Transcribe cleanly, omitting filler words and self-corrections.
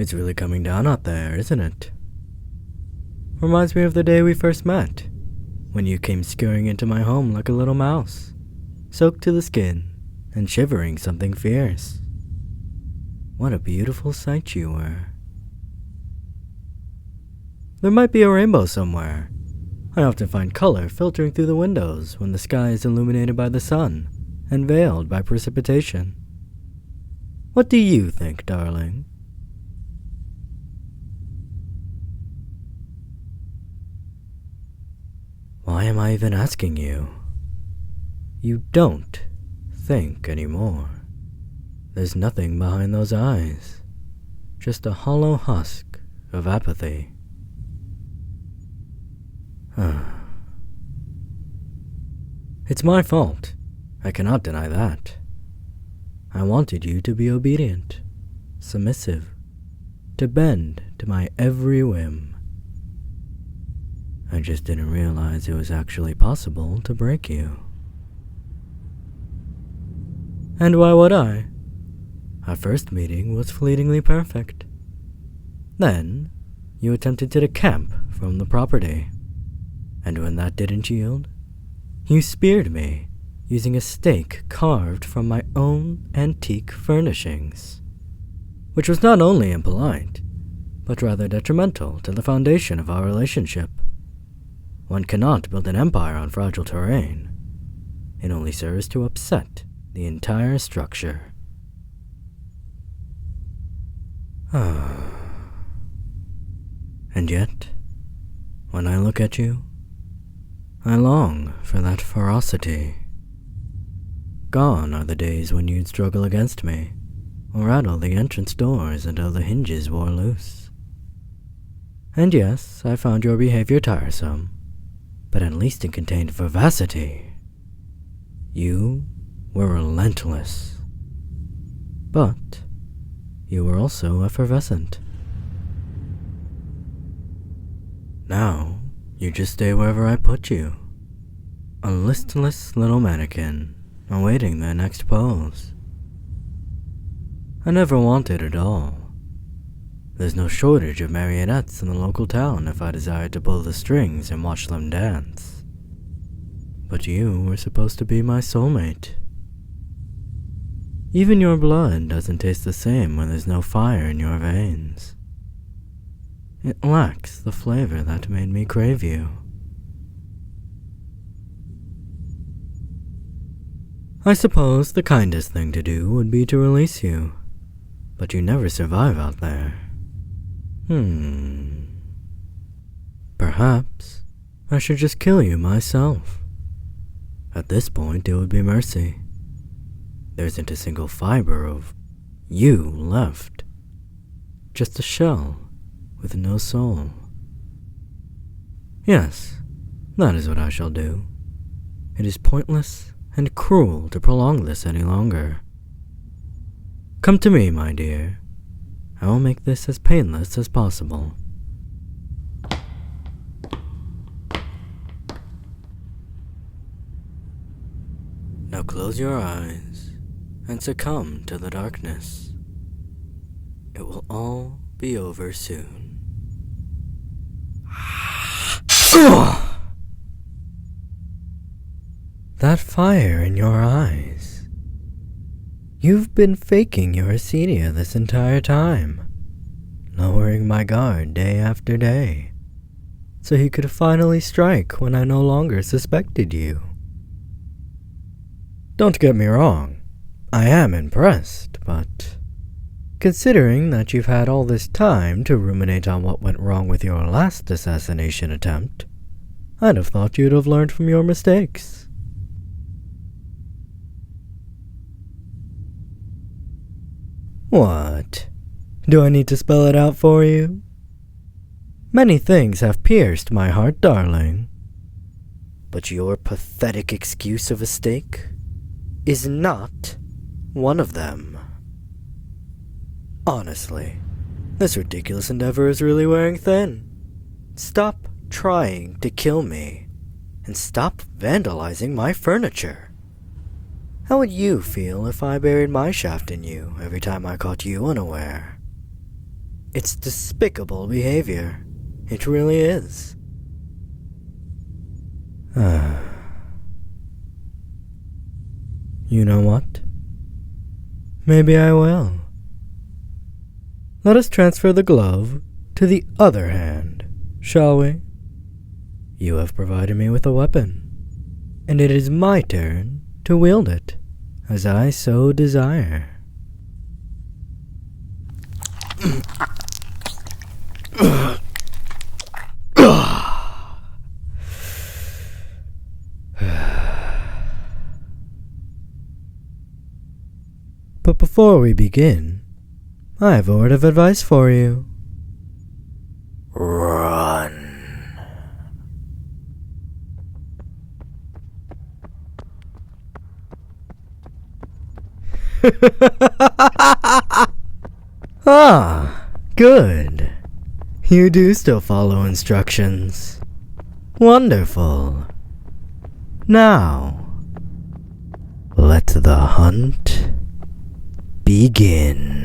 It's really coming down out there, isn't it? Reminds me of the day we first met, when you came scurrying into my home like a little mouse, soaked to the skin and shivering something fierce. What a beautiful sight you were. There might be a rainbow somewhere. I often find color filtering through the windows when the sky is illuminated by the sun and veiled by precipitation. What do you think, darling? Why am I even asking you? You don't think anymore. There's nothing behind those eyes, just a hollow husk of apathy. It's my fault. I cannot deny that. I wanted you to be obedient, submissive, to bend to my every whim. I just didn't realize it was actually possible to break you. And why would I? Our first meeting was fleetingly perfect. Then, you attempted to decamp from the property. And when that didn't yield, you speared me using a stake carved from my own antique furnishings, which was not only impolite, but rather detrimental to the foundation of our relationship. One cannot build an empire on fragile terrain. It only serves to upset the entire structure. And yet, when I look at you, I long for that ferocity. Gone are the days when you'd struggle against me, or rattle the entrance doors until the hinges wore loose. And yes, I found your behavior tiresome, but at least it contained vivacity. You were relentless, but you were also effervescent. Now, you just stay wherever I put you, a listless little mannequin awaiting their next pose. I never wanted it all. There's no shortage of marionettes in the local town if I desired to pull the strings and watch them dance. But you were supposed to be my soulmate. Even your blood doesn't taste the same when there's no fire in your veins. It lacks the flavor that made me crave you. I suppose the kindest thing to do would be to release you, but you never survive out there. Perhaps I should just kill you myself. At this point, it would be mercy. There isn't a single fiber of you left. Just a shell with no soul. Yes, that is what I shall do. It is pointless and cruel to prolong this any longer. Come to me, my dear. I will make this as painless as possible. Now close your eyes and succumb to the darkness. It will all be over soon. That fire in your eyes. You've been faking your acedia this entire time, lowering my guard day after day, so you could finally strike when I no longer suspected you. Don't get me wrong, I am impressed, but considering that you've had all this time to ruminate on what went wrong with your last assassination attempt, I'd have thought you'd have learned from your mistakes. What? Do I need to spell it out for you? Many things have pierced my heart, darling. But your pathetic excuse of a stake is not one of them. Honestly, this ridiculous endeavor is really wearing thin. Stop trying to kill me, and stop vandalizing my furniture. How would you feel if I buried my shaft in you every time I caught you unaware? It's despicable behavior. It really is. You know what? Maybe I will. Let us transfer the glove to the other hand, shall we? You have provided me with a weapon, and it is my turn to wield it, as I so desire. But before we begin, I have a word of advice for you. Run. Ah, good. You do still follow instructions. Wonderful. Now, let the hunt begin.